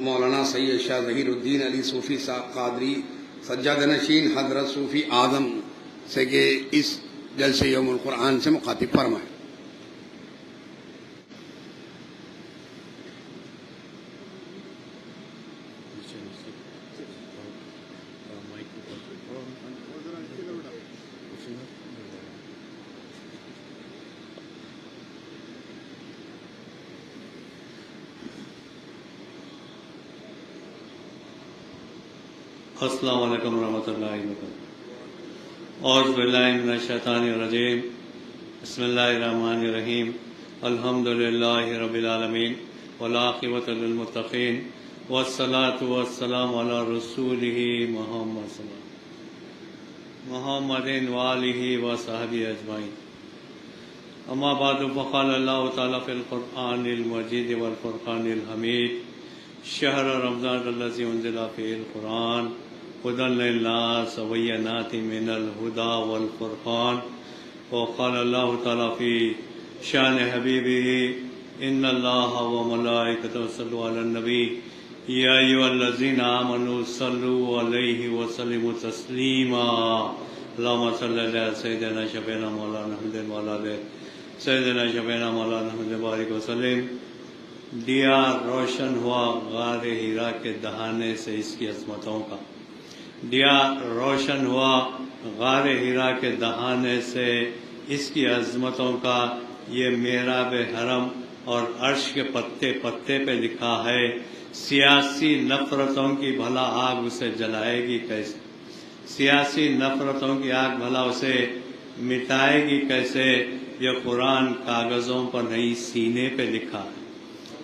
مولانا سید شاہ ظہیر الدین علی صوفی صاحب قادری سجادہ نشین حضرت صوفی اعظم سے کہ اس جلسے یوم القرآن سے مخاطب فرمائیں۔ السلام علیکم ورحمۃ اللہ وبرکاتہ۔ اعوذ باللہ من الشیطان الرجیم، بسم اللہ الرحمن الرحیم، الحمد للہ رب العالمین والعاقبۃ للمتقین والصلاۃ والسلام علی رسولہ محمد صلی محمد وآلہ وصحبہ اجمعین۔ اما بعد فقال اللہ تعالیٰ فی القرآن المجید والفرقان الحمید، شہر رمضان الذی انزل فیہ القرآن هدى للناس وبينات من الهدى والفرقان۔ وقال الله تعالى في شان حبيبه إن الله وملائكته يصلون على النبي يا أيها الذين آمنوا صلوا عليه وسلموا تسليما۔ اللهم صل على سيدنا شفيعنا مولانا محمد وعلى آله سيدنا شفيعنا مولانا محمد وبارك وسلم۔ دیا روشن ہوا غار ہیرا کے دہانے سے اس کی عظمتوں کا، دیا روشن ہوا غار ہیرا کے دہانے سے اس کی عظمتوں کا، یہ محراب حرم اور عرش کے پتے پتے پہ لکھا ہے، سیاسی نفرتوں کی بھلا آگ اسے جلائے گی کیسے، سیاسی نفرتوں کی آگ بھلا اسے مٹائے گی کیسے۔ یہ قرآن کاغذوں پر نہیں سینے پہ لکھا ہے،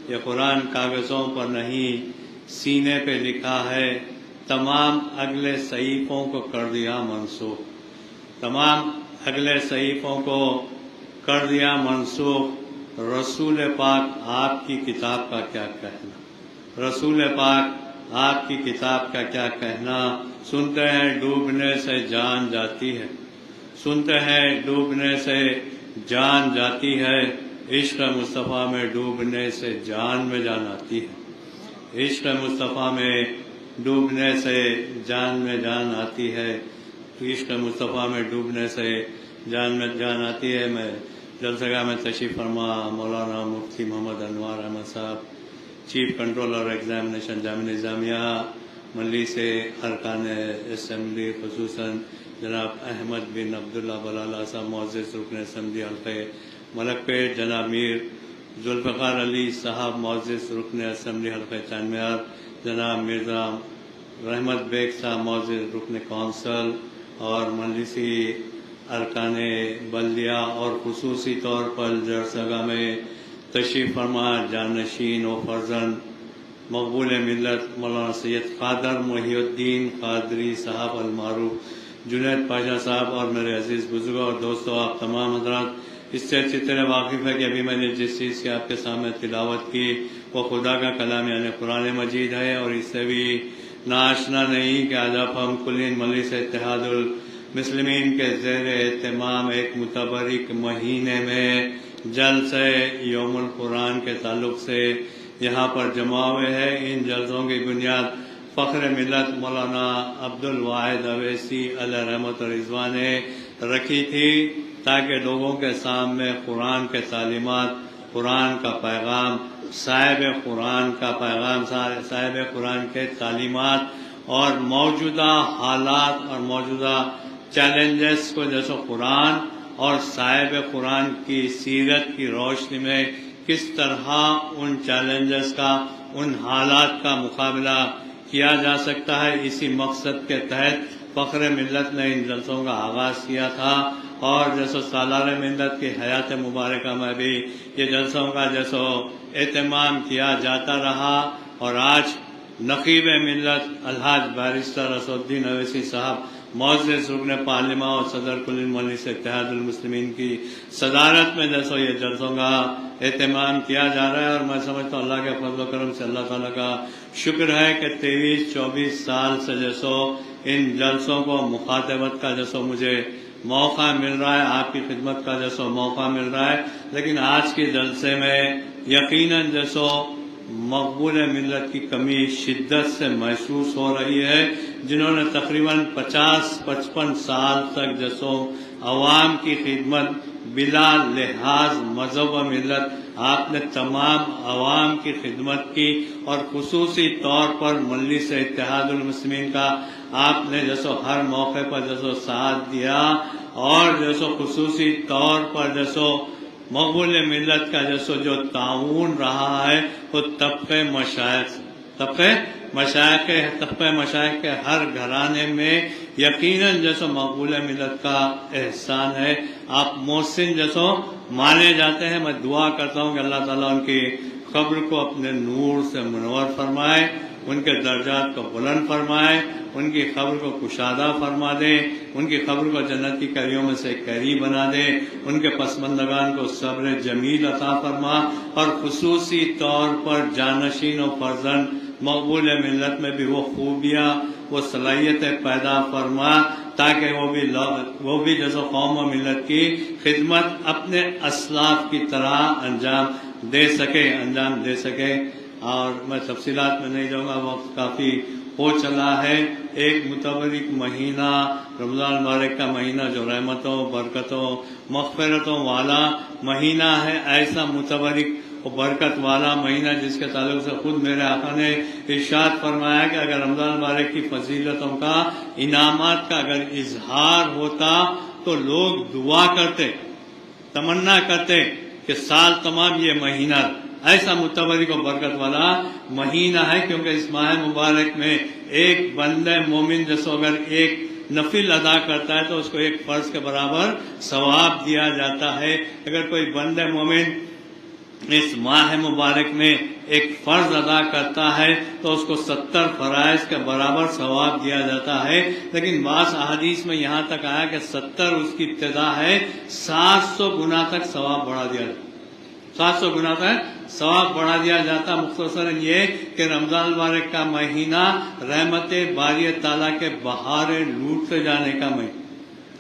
یہ قرآن کاغذوں پر نہیں سینے پہ لکھا ہے۔ تمام اگلے صحیفوں کو کر دیا منسوخ، تمام اگلے صحیفوں کو کر دیا منسوخ۔ رسول پاک آپ کی کتاب کا کیا کہنا، رسول پاک آپ کی کتاب کا کیا کہنا۔ سنتے ہیں ڈوبنے سے جان جاتی ہے، سنتے ہیں ڈوبنے سے جان جاتی ہے، عشق مصطفیٰ میں ڈوبنے سے جان میں جان آتی ہے، عشق مصطفیٰ میں ڈوبنے سے جان میں جان آتی ہے، عشق مصطفیٰ میں ڈوبنے سے جان میں جان آتی ہے۔ میں جلسہ میں تشریف فرما مولانا مفتی محمد انوار احمد صاحب، چیف کنٹرولر ایگزامینیشن جامعہ نظامیہ ملی سے ارکان اسمبلی، خصوصاً جناب احمد بن عبداللہ بلالہ صاحب معزز رکن اسمبلی حلقہ ملک پیٹ، جناب میر ذوالفقار علی صاحب معزز رکن اسمبلی حلقہ چاند میار، جناب مرزا رحمت بیگ صاحب معزز رکن کونسل اور مجلسی ارکان بلدیہ، اور خصوصی طور پر جرسگاہ میں تشریف فرما جانشین و فرزند مقبول ملت مولانا سید قادر محی الدین قادری صاحب المعروف، جنید پاشا صاحب، اور میرے عزیز بزرگوں اور دوستوں، آپ تمام حضرات اس سے اچھی طرح واقف ہے کہ ابھی میں نے جس چیز کی آپ کے سامنے تلاوت کی وہ خدا کا کلام یعنی قرآن مجید ہے، اور اس سے بھی ناآشنا نہیں کہ آج آپ ہم کلین مجلس اتحاد المسلمین کے زیر اہتمام ایک متبرک مہینے میں جلسہ یوم القرآن کے تعلق سے یہاں پر جمع ہوئے ہیں۔ ان جلسوں کی بنیاد فخر ملت مولانا عبد الواحد اویسی علیہ رحمت و رضوان نے رکھی تھی، تاکہ لوگوں کے سامنے قرآن کے تعلیمات، قرآن کا پیغام، صاحب قرآن کا پیغام، صاحب قرآن کے تعلیمات اور موجودہ حالات اور موجودہ چیلنجز کو جیسے قرآن اور صاحب قرآن کی سیرت کی روشنی میں کس طرح ان چیلنجز کا، ان حالات کا مقابلہ کیا جا سکتا ہے، اسی مقصد کے تحت فخر ملت نے ان جلسوں کا آغاز کیا تھا، اور جیسے سالار ملت کی حیات مبارکہ میں بھی یہ جلسوں کا جیسے اہتمام کیا جاتا رہا، اور آج نقیب ملت الحاج بیرسٹر اسد الدین اویسی صاحب معزز رکن پارلیمہ اور صدر کل مجلس اتحاد المسلمین کی صدارت میں جیسے یہ جلسوں کا اہتمام کیا جا رہا ہے، اور میں سمجھتا ہوں اللہ کے فضل و کرم سے اللہ تعالیٰ کا شکر ہے کہ 23-24 سال سے جیسو ان جلسوں کو مخاطبت کا جیسو مجھے موقع مل رہا ہے، آپ کی خدمت کا جیسو موقع مل رہا ہے، لیکن آج کے جلسے میں یقیناً جیسو مقبول ملت کی کمی شدت سے محسوس ہو رہی ہے، جنہوں نے تقریباً 50-55 سال تک جسو عوام کی خدمت بلا لحاظ مذہب و ملت آپ نے تمام عوام کی خدمت کی، اور خصوصی طور پر مجلس اتحاد المسلمین کا آپ نے جسو ہر موقع پر جسو ساتھ دیا، اور جسو خصوصی طور پر جسو مقبول ملت کا جسو جو تعاون رہا ہے وہ طبقہ مشائخ کے ہر گھرانے میں یقیناً جسو مقبول ملت کا احسان ہے۔ آپ محسن جسو مانے جاتے ہیں۔ میں دعا کرتا ہوں کہ اللہ تعالیٰ ان کی قبر کو اپنے نور سے منور فرمائے، ان کے درجات کو بلند فرمائے، ان کی قبر کو کشادہ فرما دے، ان کی قبر کو جنت کی کلیوں میں سے قریب بنا دے، ان کے پسماندگان کو صبر جمیل عطا فرما، اور خصوصی طور پر جانشین و فرزند مقبول ملت میں بھی وہ خوبیاں، وہ صلاحیتیں پیدا فرما تاکہ وہ بھی جیسے قوم و ملت کی خدمت اپنے اسلاف کی طرح انجام دے سکے۔ اور میں تفصیلات میں نہیں جاؤں گا، وقت کافی ہو چلا ہے۔ ایک متبرک مہینہ رمضان مبارک کا مہینہ جو رحمتوں، برکتوں، مغفرتوں والا مہینہ ہے، ایسا متبرک و برکت والا مہینہ جس کے تعلق سے خود میرے آقا نے ارشاد فرمایا کہ اگر رمضان مبارک کی فضیلتوں کا، انعامات کا اگر اظہار ہوتا تو لوگ دعا کرتے، تمنا کرتے کہ سال تمام یہ مہینہ ایسا متبرک و برکت والا مہینہ ہے، کیونکہ اس ماہ مبارک میں ایک بندہ مومن جسو اگر ایک نفل ادا کرتا ہے تو اس کو ایک فرض کے برابر ثواب دیا جاتا ہے۔ اگر کوئی بندہ مومن اس ماہ مبارک میں ایک فرض ادا کرتا ہے تو اس کو 70 فرائض کے برابر ثواب دیا جاتا ہے، لیکن بعض احادیث میں یہاں تک آیا کہ 70 اس کی ابتدا ہے، 700 گنا تک ثواب بڑھا دیا جاتا ہے، 700 گنا تک ثواب بڑھا دیا جاتا۔ مختصراً یہ کہ رمضان مبارک کا مہینہ رحمت باری تعالیٰ کے بہاریں لوٹتے جانے کا مہینہ،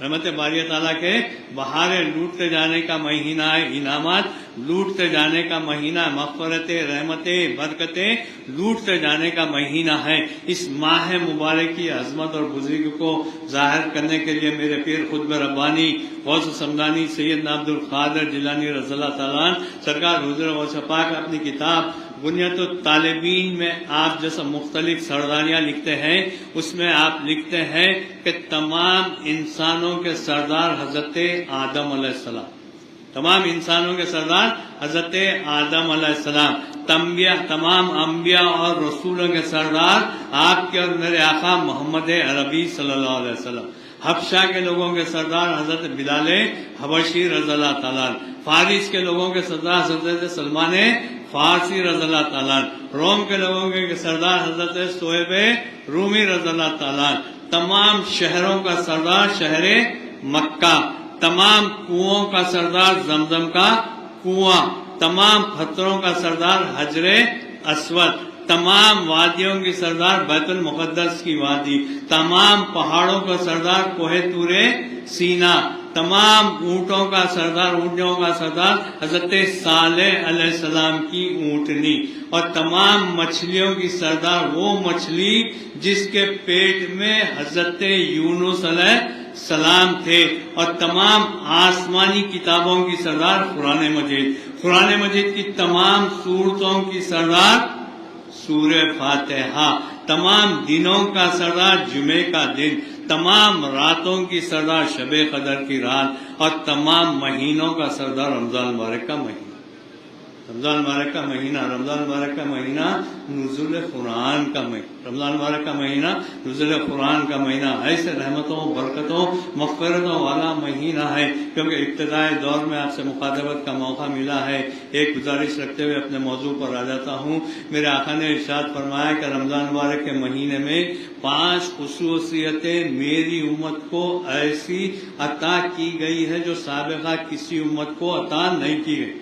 رحمت باری تعالیٰ کے بہاریں لوٹتے جانے کا مہینہ ہے، انعامات لوٹتے جانے کا مہینہ، مغفرتیں، رحمتیں، برکتیں لوٹتے جانے کا مہینہ ہے۔ اس ماہ مبارک کی عظمت اور بزرگی کو ظاہر کرنے کے لیے میرے پیر خطب ربانی غوث سمدانی سیدنا عبد القادر جیلانی رضی اللہ تعالیٰ عنہ سرکار حضور غوث پاک اپنی کتاب بنیت الطالبین میں آپ جیسا مختلف سرداریاں لکھتے ہیں، اس میں آپ لکھتے ہیں کہ تمام انسانوں کے سردار حضرت آدم علیہ السلام، تمام انسانوں کے سردار حضرت آدم علیہ السلام، تمام انبیاء اور رسولوں کے سردار آپ کے اور میرے آقا محمد عربی صلی اللہ علیہ وسلم، حبشہ کے لوگوں کے سردار حضرت بلال حبشی رضی اللہ تعالیٰ، فارس کے لوگوں کے سردار حضرت سلمان فارسی رضی اللہ تعالیٰ، روم کے لوگوں کے سردار حضرت صہیب رومی رضی اللہ تعالیٰ، تمام شہروں کا سردار شہر مکہ، تمام کنوؤں کا سردار زمزم کا کنواں، تمام پتھروں کا سردار حجر اسود، تمام وادیوں کی سردار بیت المقدس کی وادی، تمام پہاڑوں کا سردار کوہ طور سینا، تمام اونٹوں کا سردار، اونٹوں کا سردار حضرت صالح علیہ السلام کی اونٹنی، اور تمام مچھلیوں کی سردار وہ مچھلی جس کے پیٹ میں حضرت یونس علیہ السلام تھے، اور تمام آسمانی کتابوں کی سردار قرآن مجید کی تمام صورتوں کی سردار سورہ فاتحہ، تمام دنوں کا سردار جمعے کا دن، تمام راتوں کی سردار شب قدر کی رات، اور تمام مہینوں کا سردار رمضان مبارک کا مہینہ، رمضان مبارک کا مہینہ، رمضان مبارک کا مہینہ نزول قرآن کا مہینہ، رمضان مبارک کا مہینہ نزول قرآن کا مہینہ، ایسے رحمتوں، برکتوں، مغفرتوں والا مہینہ ہے۔ کیونکہ ابتدائی دور میں آپ سے مخاطبت کا موقع ملا ہے، ایک گزارش رکھتے ہوئے اپنے موضوع پر آ جاتا ہوں۔ میرے آقا نے ارشاد فرمایا کہ رمضان مبارک کے مہینے میں 5 خصوصیتیں میری امت کو ایسی عطا کی گئی ہے جو سابقہ کسی امت کو عطا نہیں کی گئی۔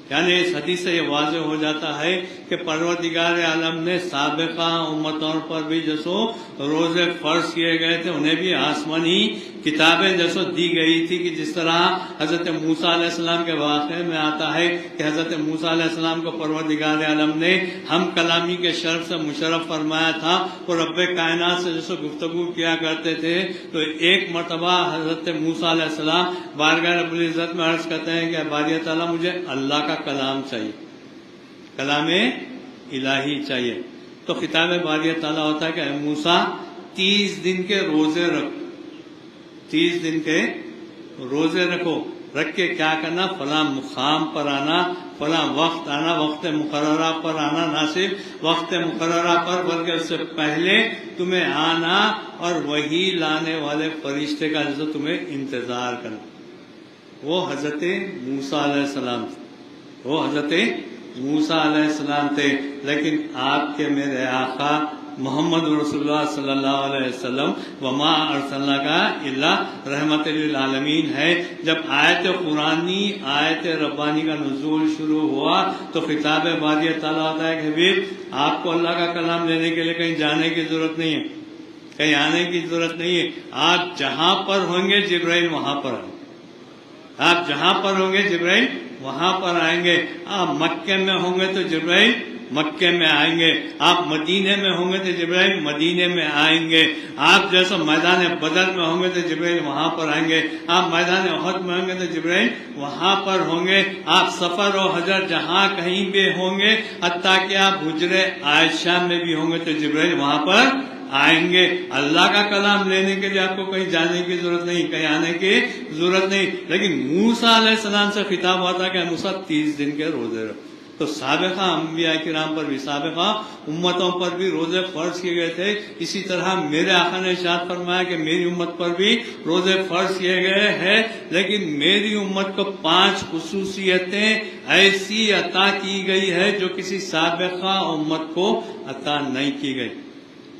یعنی اس حدیث سے یہ واضح ہو جاتا ہے کہ کہ پروردگار عالم نے سابقہ امتوں پر بھی جسو روزے فرض کیے گئے تھے انہیں بھی آسمانی کتابیں جسو دی گئی تھی، کہ جس طرح حضرت موسیٰ علیہ السلام کے واقعے میں آتا ہے کہ حضرت موسیٰ علیہ السلام کو پروردگار عالم نے ہم کلامی کے شرف سے مشرف فرمایا تھا اور رب کائنات سے جسو گفتگو کیا کرتے تھے، تو ایک مرتبہ حضرت موسیٰ علیہ السلام بارگاہ رب العزت میں عرض کرتے ہیں کہ باری تعالیٰ مجھے اللہ کا کلام چاہیے، کلام الہی چاہیے. تو خطاب باری تعالیٰ ہوتا ہے کہ اے موسیٰ 30 دن کے روزے رکھو، 30 دن کے روزے رکھو، رکھ کے کیا کرنا، فلاں مقام پر آنا، فلاں وقت آنا، وقت مقررہ پر آنا، نہ صرف وقت مقررہ پر بلکہ اس سے پہلے تمہیں آنا اور وہی لانے والے فرشتے کا جیسے تمہیں انتظار کرنا. وہ حضرت موسیٰ علیہ السلام تھے، وہ حضرت موسیٰ علیہ السلام تھے. لیکن آپ کے میرے آقا محمد رسول اللہ صلی اللہ علیہ وسلم وما ارسلناک الا رحمت للعالمین ہے. جب آیت قرآنی آیت ربانی کا نزول شروع ہوا تو خطاب باری تعالیٰ ہوتا ہے کہ حبیب آپ کو اللہ کا کلام لینے کے لیے کہیں جانے کی ضرورت نہیں ہے، کہیں آنے کی ضرورت نہیں ہے. آپ جہاں پر ہوں گے جبرائیل وہاں پر آئیں گے، آپ جہاں پر ہوں گے جبرائیل وہاں پر آئیں گے. آپ مکے میں ہوں گے تو جبرائیل مکے میں آئیں گے، آپ مدینے میں ہوں گے تو جبرائیل مدینے میں آئیں گے. آپ جیسا میدان بدر میں ہوں گے تو جبرائیل وہاں پر آئیں گے، آپ میدان احد میں ہوں گے تو جبرائیل وہاں پر ہوں گے. آپ سفر و حضر جہاں کہیں بھی ہوں گے، حتیٰ کہ آپ حجر عائشہ میں بھی ہوں گے تو جبرائیل وہاں پر آئیں گے. اللہ کا کلام لینے کے لیے آپ کو کہیں جانے کی ضرورت نہیں، کہیں آنے کی ضرورت نہیں. لیکن موسیٰ علیہ السلام سے خطاب ہوتا کہ موسیٰ 30 دن کے روزے رکھو. تو سابقہ انبیاء کرام پر بھی، سابقہ امتوں پر بھی روزے فرض کیے گئے تھے. اسی طرح میرے آقا نے ارشاد فرمایا کہ میری امت پر بھی روزے فرض کیے گئے ہیں، لیکن میری امت کو 5 خصوصیتیں ایسی عطا کی گئی ہے جو کسی سابقہ امت کو عطا نہیں کی گئی.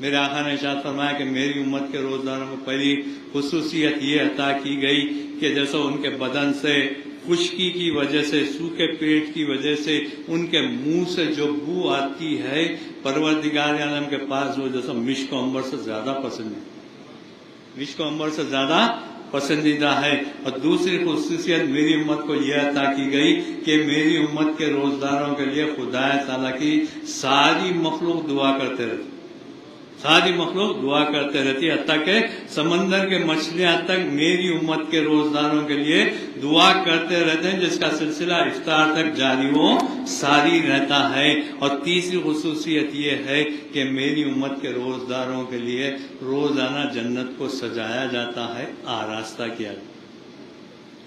میرے آقا نے ارشاد فرمایا کہ میری امت کے روزداروں کو پہلی خصوصیت یہ عطا کی گئی کہ جیسا ان کے بدن سے خشکی کی وجہ سے، سوکھے پیٹ کی وجہ سے ان کے منہ سے جو بو آتی ہے، پروردگار عالم کے پاس وہ جیسا مشک و عنبر سے زیادہ پسند ہے، مشک و عنبر سے زیادہ پسندیدہ ہے. اور دوسری خصوصیت میری امت کو یہ عطا کی گئی کہ میری امت کے روزداروں کے لیے خدا تعالیٰ کی ساری مخلوق دعا کرتے رہتے، ساری مخلوق دعا کرتے رہتی ہے، حتیٰ کہ سمندر کے مچھلیاں تک میری امت کے روزداروں کے لیے دعا کرتے رہتے ہیں، جس کا سلسلہ افطار تک جاری و ساری رہتا ہے. اور تیسری خصوصیت یہ ہے کہ میری امت کے روزداروں کے لیے روزانہ جنت کو سجایا جاتا ہے، آراستہ کیا جاتا ہے.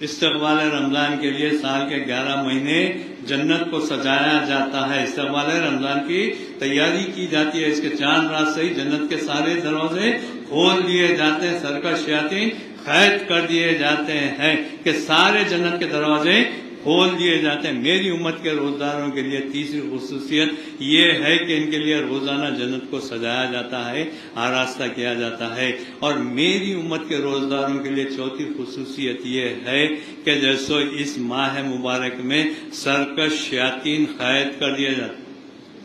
استقبال رمضان کے لیے سال کے 11 مہینے جنت کو سجایا جاتا ہے، استقبال رمضان کی تیاری کی جاتی ہے. اس کے چاند رات سے ہی جنت کے سارے دروازے کھول دیے جاتے ہیں، سرکش شیاطین قید کر دیے جاتے ہیں کہ سارے جنت کے دروازے کھول دیے جاتے ہیں. میری امت کے روزداروں کے لیے تیسری خصوصیت یہ ہے کہ ان کے لیے روزانہ جنت کو سجایا جاتا ہے، آراستہ کیا جاتا ہے. اور میری امت کے روزداروں کے لیے چوتھی خصوصیت یہ ہے کہ جیسے اس ماہ مبارک میں سرکش شیاطین قید کر دیے جاتے ہیں،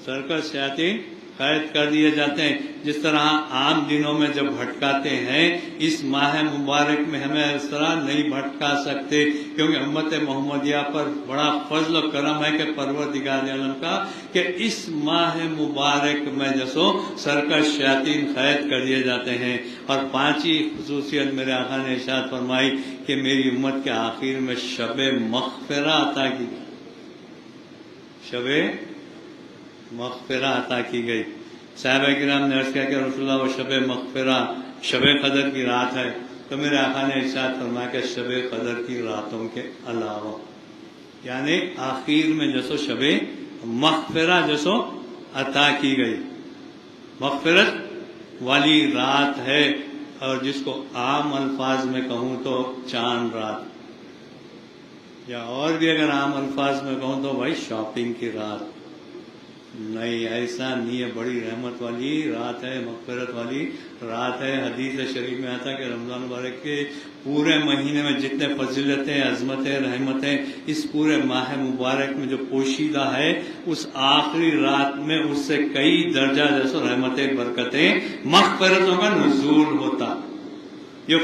سرکش شیاطین قید کر دیے جاتے ہیں. جس طرح عام دنوں میں جب بھٹکاتے ہیں، اس ماہ مبارک میں ہمیں اس طرح نہیں بھٹکا سکتے، کیونکہ امت محمدیہ پر بڑا فضل و کرم ہے کہ پروردگار عالم کا کہ اس ماہ مبارک میں جسو سرکش شیاطین قید کر دیے جاتے ہیں. اور 5ویں خصوصیت میرے آقا نے ارشاد فرمائی کہ میری امت کے آخر میں شب مغفرہ عطا کی گئی، شب مغفرہ عطا کی گئی. صحابہ کرام نے عرض کیا کہ رسول اللہ وہ شب مغفرہ شب قدر کی رات ہے. تو میرے آقا نے ارشاد فرمایا کہ شب قدر کی راتوں کے علاوہ، یعنی آخر میں جسو شب مغفرہ جسو عطا کی گئی، مغفرت والی رات ہے. اور جس کو عام الفاظ میں کہوں تو چاند رات، یا اور بھی اگر عام الفاظ میں کہوں تو بھائی شاپنگ کی رات. نہیں، ایسا نہیں ہے. بڑی رحمت والی رات ہے، مغفرت والی رات ہے. حدیث شریف میں آتا کہ رمضان مبارک کے پورے مہینے میں جتنے فضیلتیں، عظمتیں، رحمتیں اس پورے ماہ مبارک میں جو پوشیدہ ہے، اس آخری رات میں اس سے کئی درجہ جیسے رحمتیں، برکتیں، مغفرتوں کا نزول ہوتا. یہ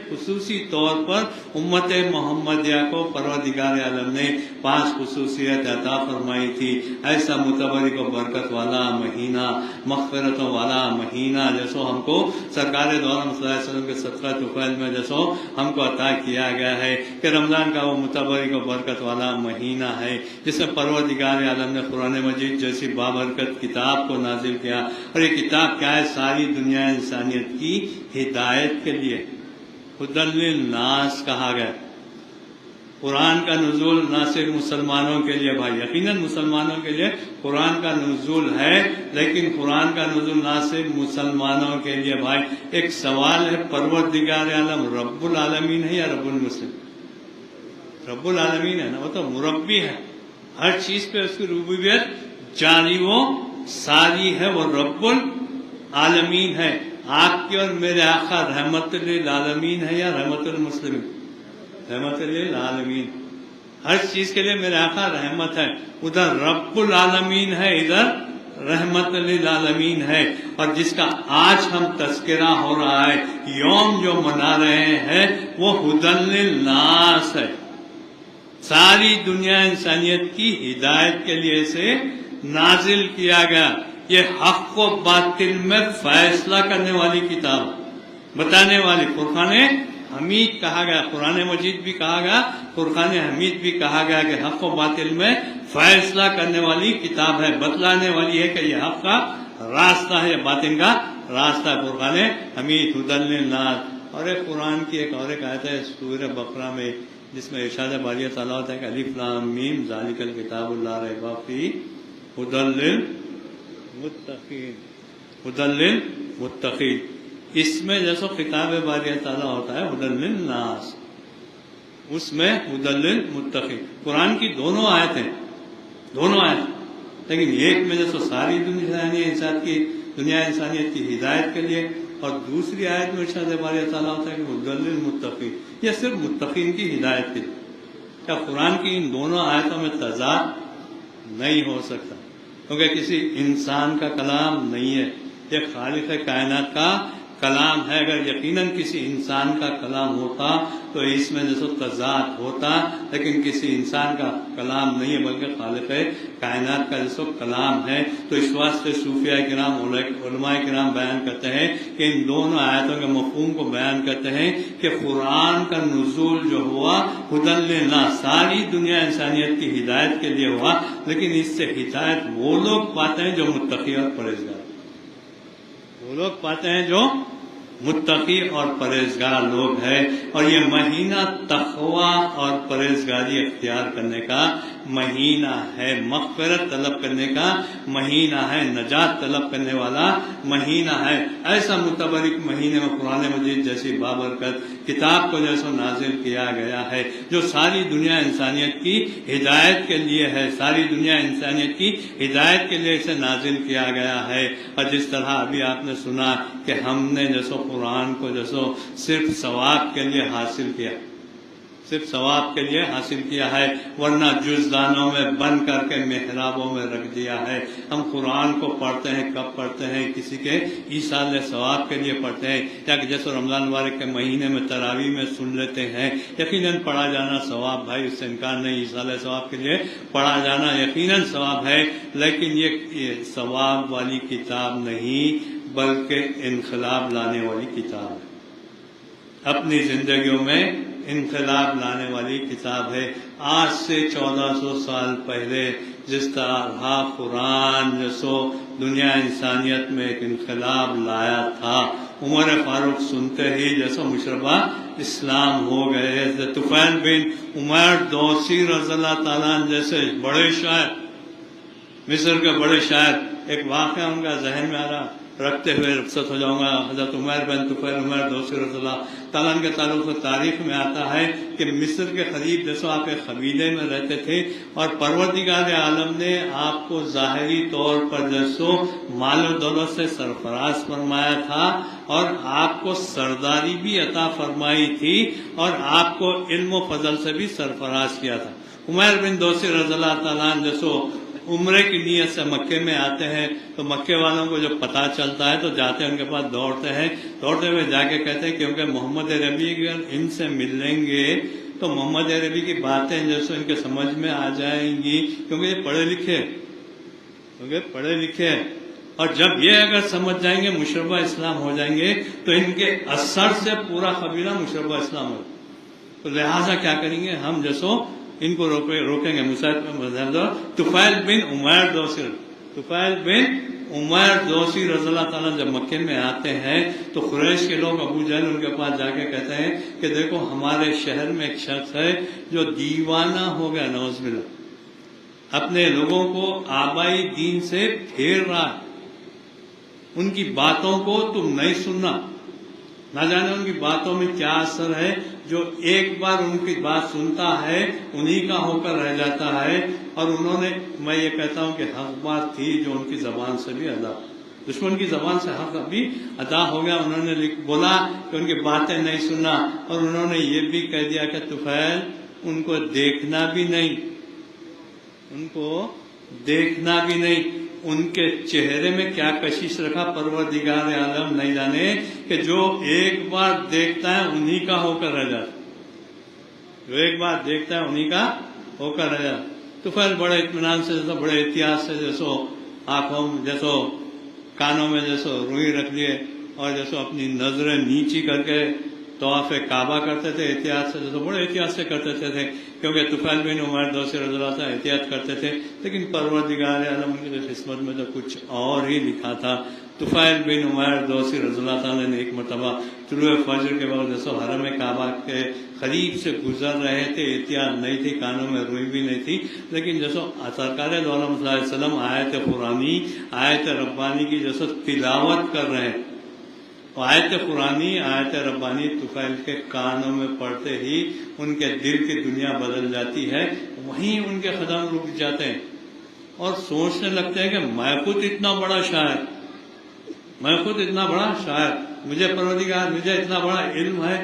خصوصی طور پر امت محمدیہ کو پروردگار عالم نے 5 خصوصیت عطا فرمائی تھی. ایسا متبرک و برکت والا مہینہ، مغفرتوں والا مہینہ جیسو ہم کو سرکار دو عالم صلی اللہ علیہ وسلم کے صدقہ طفیل میں جیسو ہم کو عطا کیا گیا ہے کہ رمضان کا وہ متبرک و برکت والا مہینہ ہے جس میں پروردگار عالم نے قرآن مجید جیسی بابرکت کتاب کو نازل کیا. اور یہ کتاب کیا ہے؟ ساری دنیا انسانیت کی ہدایت کے لیے ہدی للناس کہا گیا. قرآن کا نزول نہ صرف مسلمانوں کے لیے، بھائی یقیناً مسلمانوں کے لیے قرآن کا نزول ہے، لیکن قرآن کا نزول نہ صرف مسلمانوں کے لیے. بھائی ایک سوال ہے، پروردگار عالم رب العالمین ہے یا رب المسلم؟ رب العالمین ہے نا، وہ تو مربی ہے، ہر چیز پہ اس کی ربوبیت جاری و ساری ہے. وہ رب العالمین ہے. آپ کی اور میرے آقا رحمت للعالمین ہے یا رحمت المسلمین؟ رحمت للعالمین. ہر چیز کے لیے میرے آقا رحمت ہے. ادھر رب العالمین ہے، ادھر رحمت للعالمین ہے. اور جس کا آج ہم تذکرہ ہو رہا ہے، یوم جو منا رہے ہیں، وہ ہدی للناس ہے. ساری دنیا انسانیت کی ہدایت کے لیے اسے نازل کیا گیا. یہ حق و باطل میں فیصلہ کرنے والی کتاب، بتانے والی. فرقان حمید کہا گیا، قرآن مجید بھی کہا گیا، فرقان حمید بھی کہا گیا کہ حق و باطل میں فیصلہ کرنے والی کتاب ہے، بتلانے والی ہے کہ یہ حق کا راستہ ہے، باطل کا راستہ ہے. فرقان حمید ہدی للناس. اور ایک قرآن کی ایک اور ایک آیت ہے سورہ بقرہ میں جس میں ارشاد باری تعالیٰ ہوتا ہے کہ الف لام میم ذالک الکتاب لا ریب فیہ ہدی للمتقین. ہدی للمتقین. اس میں جیسا خطاب باری تعالیٰ ہوتا ہے ہدی للناس، اس میں ہدی للمتقین. قرآن کی دونوں آیتیں، لیکن ایک میں جیسا ساری دنیا انسانیت کی ہدایت کے لیے، اور دوسری آیت میں ارشاد باری تعالیٰ ہوتا ہے کہ ہدی للمتقین. یہ صرف متقین کی ہدایت کے لیے. کیا قرآن کی ان دونوں آیتوں میں تضاد نہیں ہو سکتا؟ کیونکہ کسی انسان کا کلام نہیں ہے، یہ خالق کائنات کا کلام ہے. اگر یقیناً کسی انسان کا کلام ہوتا تو اس میں جیسے تضاد ہوتا، لیکن کسی انسان کا کلام نہیں ہے بلکہ خالق کائنات کا جیسے کلام ہے. تو اس واسطے صوفیاء کرام، علماء کرام بیان کرتے ہیں کہ ان دونوں آیتوں کے مفہوم کو بیان کرتے ہیں کہ قرآن کا نزول جو ہوا ہدی للناس، ساری دنیا انسانیت کی ہدایت کے لیے ہوا. لیکن اس سے ہدایت وہ لوگ پاتے ہیں جو متقی اور پرہیزگار، وہ لوگ پاتے ہیں جو متقی اور پرہیزگار لوگ ہیں. اور یہ مہینہ تقوی اور پرہیزگاری اختیار کرنے کا مہینہ ہے، مغفرت طلب کرنے کا مہینہ ہے، نجات طلب کرنے والا مہینہ ہے. ایسا متبرک مہینے میں قرآن مجید جیسی بابرکت کتاب کو جیسا نازل کیا گیا ہے جو ساری دنیا انسانیت کی ہدایت کے لیے ہے، ساری دنیا انسانیت کی ہدایت کے لیے اسے نازل کیا گیا ہے. اور جس طرح ابھی آپ نے سنا کہ ہم نے جیسو قرآن کو جیسو صرف ثواب کے لیے حاصل کیا، صرف ثواب کے لیے حاصل کیا ہے، ورنہ جزدانوں میں بند کر کے محرابوں میں رکھ دیا ہے. ہم قرآن کو پڑھتے ہیں، کب پڑھتے ہیں؟ کسی کے ایصال ثواب کے لیے پڑھتے ہیں، یا کہ جیسے رمضان مبارک کے مہینے میں تراویح میں سن لیتے ہیں. یقیناً پڑھا جانا ثواب، بھائی اس سے انکار نہیں، ایصال ثواب کے لیے پڑھا جانا یقیناً ثواب ہے. لیکن یہ ثواب والی کتاب نہیں بلکہ انقلاب لانے والی کتاب ہے، اپنی زندگیوں میں انقلاب لانے والی کتاب ہے. آج سے 1400 سال پہلے جس طرح قرآن جسو دنیا انسانیت میں ایک انقلاب لایا تھا، عمر فاروق سنتے ہی جیسا مشربہ اسلام ہو گئے. طفیل بن عمر دوسی رضی اللہ تعالیٰ جیسے بڑے شاعر، مصر کے بڑے شاعر، ایک واقعہ ان کا ذہن میں آ رہا رکھتے ہوئے رخصت ہو جاؤں گا. حضرت عمیر بن طفیل عمیر دوسی رضی اللہ تعالیٰ عنہ کے تعلق سے تاریخ میں آتا ہے کہ مصر کے قریب جیسو آپ ایک قبیلے میں رہتے تھے اور پروردگار عالم نے آپ کو ظاہری طور پر جیسو مال و دولت سے سرفراز فرمایا تھا اور آپ کو سرداری بھی عطا فرمائی تھی اور آپ کو علم و فضل سے بھی سرفراز کیا تھا. عمیر بن دوسی رضی اللہ تعالیٰ عنہ جیسو عمرے کی نیت سے مکے میں آتے ہیں تو مکے والوں کو جو پتہ چلتا ہے تو جاتے ہیں ان کے پاس دوڑتے ہیں, دوڑتے ہوئے جا کے کہتے ہیں کیونکہ محمد عربی اگر ان سے ملیں گے تو محمد عربی کی باتیں جیسے ان کے سمجھ میں آ جائیں گی کیونکہ یہ پڑھے لکھے اور جب یہ اگر سمجھ جائیں گے مشربہ اسلام ہو جائیں گے تو ان کے اثر سے پورا قبیلہ مشربہ اسلام ہو. تو لہٰذا کیا کریں گے ہم جیسو ان کو روکیں گے. طفیل بن عمیر دوسی رضی اللہ تعالیٰ جب مکے میں آتے ہیں تو قریش کے لوگ ابو جہل ان کے پاس جا کے کہتے ہیں کہ دیکھو ہمارے شہر میں ایک شخص ہے جو دیوانہ ہو گیا, نعوذ باللہ, اپنے لوگوں کو آبائی دین سے پھیر رہا ہے, ان کی باتوں کو تم نہیں سننا, نہ جانے ان کی باتوں میں کیا اثر ہے, جو ایک بار ان کی بات سنتا ہے انہی کا ہو کر رہ جاتا ہے. اور انہوں نے, میں یہ کہتا ہوں کہ حق بات تھی جو ان کی زبان سے بھی ادا, دشمن کی زبان سے حق بھی ادا ہو گیا. انہوں نے بولا کہ ان کی باتیں نہیں سننا اور انہوں نے یہ بھی کہہ دیا کہ طفیل ان کو دیکھنا بھی نہیں, ان کے چہرے میں کیا کشش رکھا پروردگار عالم نہیں جانے کہ جو ایک بار دیکھتا ہے انہی کا ہو کر رہ جاتا, طفیل بڑے اطمینان سے جیسو, بڑے احتیاط سے جیسو آنکھوں جیسو کانوں میں جیسو روئی رکھ لیے اور جیسو اپنی نظریں نیچی کر کے طواف کعبہ کرتے تھے, احتیاط سے جیسو بڑے احتیاط سے کرتے تھے کیونکہ طفیل بن عمیر دوسی رضی اللہ تعالیٰ احتیاط کرتے تھے. لیکن پروردگار عالم ان کی قسمت میں تو کچھ اور ہی لکھا تھا. طفیل بن عمیر دوسی رضی اللہ تعالیٰ نے ایک مرتبہ طلوع فجر کے وقت جیسو حرم کعبہ کے قریب سے گزر رہے تھے, احتیاط نہیں تھی, کانوں میں روئی بھی نہیں تھی, لیکن جیسو سرکار دو عالم صلی اللہ علیہ وسلم آیت قرآنی آیت ربانی کی جیسو تلاوت کر رہے ہیں, آیت قرآنی آیت ربانی طفیل کے کانوں میں پڑتے ہی ان کے دل کی دنیا بدل جاتی ہے, وہیں ان کے قدم رک جاتے ہیں اور سوچنے لگتے ہیں کہ میں خود اتنا بڑا شاعر, مجھے پروردگار, مجھے اتنا بڑا علم ہے,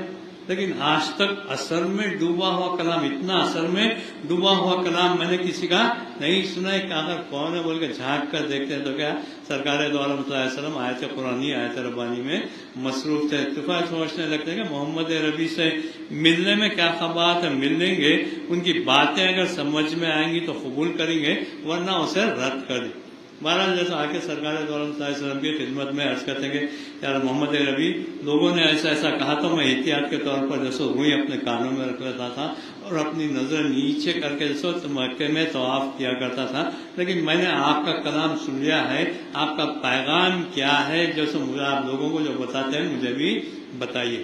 لیکن آج تک اثر میں ڈوبا ہوا کلام, اتنا اثر میں ڈوبا ہوا کلام میں نے کسی کا نہیں سنا ہے. اگر کون ہے بول کے جھانک کر دیکھتے ہیں تو کیا سرکار دو عالم صلی اللہ علیہ وسلم آیت قرآنی آیت ربانی میں مصروف تھے. طفیل سوچنے لگتے ہیں کہ محمد عربی سے ملنے میں کیا خبرات ہے, ملیں گے ان کی باتیں اگر سمجھ میں آئیں گی تو قبول کریں گے ورنہ اسے رد کر دیں. بہرحال جیسا آ کے سرکار دو عالم صلی اللہ علیہ وسلم کی خدمت میں عرض کرتے ہیں کہ یار محمد عربی لوگوں نے ایسا کہا تو میں احتیاط کے طور پر جیسے روئی اپنے کانوں میں رکھ لیتا تھا اور اپنی نظر نیچے کر کے جیسے مکے میں طواف کیا کرتا تھا, لیکن میں نے آپ کا کلام سن لیا ہے, آپ کا پیغام کیا ہے جیسے مجھے آپ لوگوں کو جو بتاتے ہیں مجھے بھی بتائیے.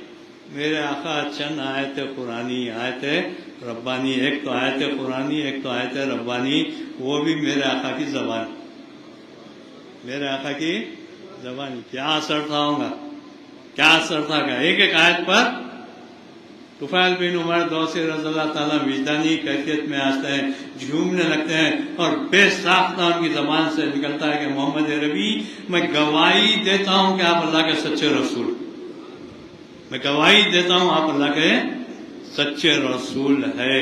میرے آقا چند آیت قرآنی آیت ربانی, ایک تو آیت قرآنی ایک تو آیت ربانی, وہ بھی میرے آقا کی زبان, میرے آقا کی زبان. کیا اثر تھا ہوگا, کیا اثر تھا گا. ایک ایک آیت پر طفیل بن عمیر دوسی رضی اللہ تعالیٰ وجدانی کیفیت میں آتے ہیں, جھومنے لگتے ہیں اور بے ساختہ ان کی زبان سے نکلتا ہے کہ محمد عربی میں گواہی دیتا ہوں کہ آپ اللہ کے سچے رسول, میں گواہی دیتا ہوں آپ اللہ کے سچے رسول ہے.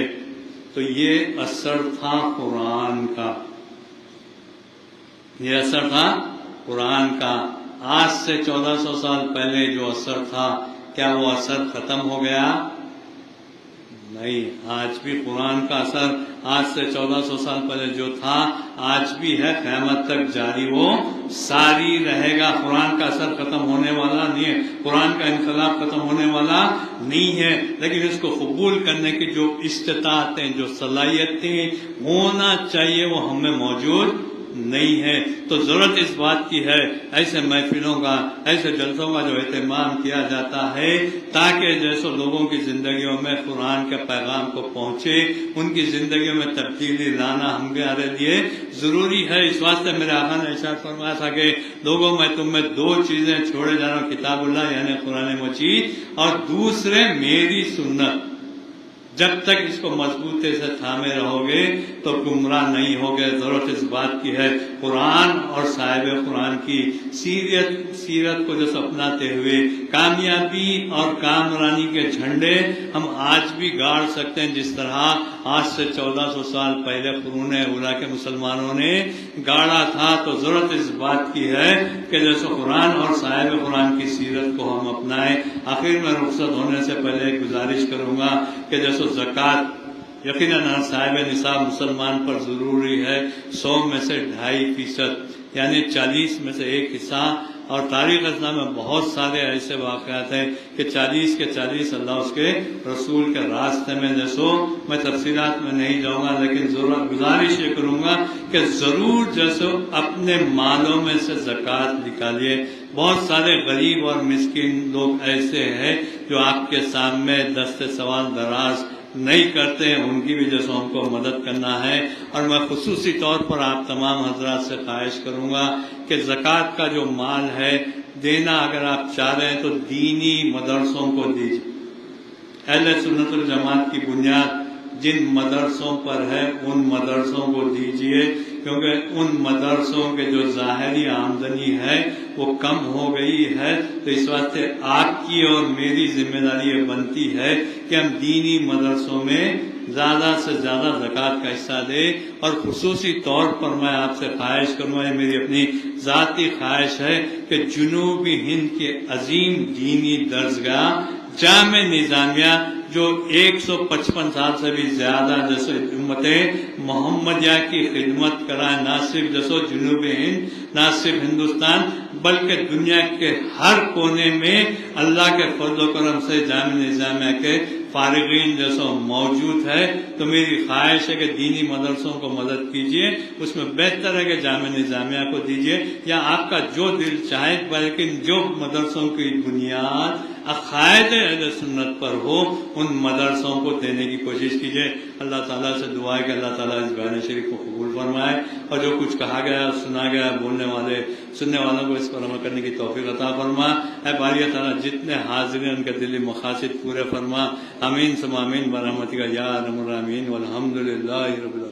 تو یہ اثر تھا قرآن کا, یہ اثر تھا قرآن کا. آج سے 1400 سال پہلے جو اثر تھا کیا وہ اثر ختم ہو گیا؟ نہیں, آج بھی قرآن کا اثر آج سے 1400 سال پہلے جو تھا آج بھی ہے, قیامت تک جاری وہ ساری رہے گا. قرآن کا اثر ختم ہونے والا نہیں ہے, قرآن کا انقلاب ختم ہونے والا نہیں ہے, لیکن اس کو قبول کرنے کی جو استطاعتیں جو صلاحیتیں ہونا چاہیے وہ ہم میں موجود نہیں ہے. تو ضرورت اس بات کی ہے ایسے محفلوں کا، ایسے جلسوں کا جو اہتمام کیا جاتا ہے تاکہ جیسے لوگوں کی زندگیوں میں قرآن کے پیغام کو پہنچے، ان کی زندگیوں میں تبدیلی لانا ہمارے لیے ضروری ہے. اس واسطے میرے آقا نے ارشاد فرمایا تھا کہ لوگوں میں تم میں دو چیزیں چھوڑے جا رہا ہوں، کتاب اللہ یعنی قرآن مجید، اور دوسرے میری سنت. جب تک اس کو مضبوطی سے تھامے رہو گے تو گمراہ نہیں ہوگے. ضرورت اس بات کی ہے قرآن اور صاحب قرآن کی سیرت کو جس اپناتے ہوئے کامیابی اور کامرانی کے جھنڈے ہم آج بھی گاڑ سکتے ہیں، جس طرح آج سے 1400 سال پہلے قرون اولیٰ کے مسلمانوں نے گاڑا تھا. تو ضرورت اس بات کی ہے کہ جیسے قرآن اور صاحب قرآن کی سیرت کو ہم اپنائیں. آخر میں رخصت ہونے سے پہلے ایک گزارش کروں گا کہ جیسے زکوٰۃ یقیناً ہر صاحب نصاب مسلمان پر ضروری ہے. 100 میں سے 2.5% یعنی 40 میں سے 1 حصہ. اور تاریخ اسلام میں بہت سارے ایسے واقعات ہیں کہ 40 کے 40 اللہ اس کے رسول کے راستے میں. جیسو میں تفصیلات میں نہیں جاؤں گا، لیکن ضرور گزارش یہ کروں گا کہ ضرور جیسو اپنے مالوں میں سے زکوٰۃ نکالیے. بہت سارے غریب اور مسکین لوگ ایسے ہیں جو آپ کے سامنے دست سوال دراز نہیں کرتے ہیں، ان کی بھی جیسے ہم کو مدد کرنا ہے. اور میں خصوصی طور پر آپ تمام حضرات سے خواہش کروں گا کہ زکوٰۃ کا جو مال ہے دینا اگر آپ چاہ رہے ہیں تو دینی مدرسوں کو دیجیے. اہل سنت الجماعت کی بنیاد جن مدرسوں پر ہے ان مدرسوں کو دیجیے، کیونکہ ان مدرسوں کے جو ظاہری آمدنی ہے وہ کم ہو گئی ہے. تو اس واسطے آپ کی اور میری ذمہ داری یہ بنتی ہے کہ ہم دینی مدرسوں میں زیادہ سے زیادہ زکوٰۃ کا حصہ دیں. اور خصوصی طور پر میں آپ سے خواہش کروں گا، یہ میری اپنی ذاتی خواہش ہے کہ جنوبی ہند کے عظیم دینی درسگاہ جامع نظامیہ جو 155 سال سے بھی زیادہ جیسے امت محمدیہ کی خدمت کرائے، نہ صرف جیسو جنوبی ہند، نہ صرف ہندوستان بلکہ دنیا کے ہر کونے میں اللہ کے فضل و کرم سے جامع نظامیہ کے فارغین جیسا موجود ہے. تو میری خواہش ہے کہ دینی مدرسوں کو مدد کیجیے. اس میں بہتر ہے کہ جامع نظامیہ کو دیجیے یا آپ کا جو دل چاہے، لیکن جو مدرسوں کی بنیاد عقائد اہل سنت پر ہو ان مدرسوں کو دینے کی کوشش کیجیے. اللہ تعالیٰ سے دعا ہے کہ اللہ تعالیٰ اس بیان شریف کو قبول فرمائے اور جو کچھ کہا گیا سنا گیا بولنے والے سننے والوں کو اس پر عمل کرنے کی توفیق عطا فرما. اے باری تعالیٰ جتنے حاضرین ان کے دلی مقاصد پورے فرما. آمین ثم آمین برحمتک یا ارحم الراحمین والحمد للہ رب العالمین.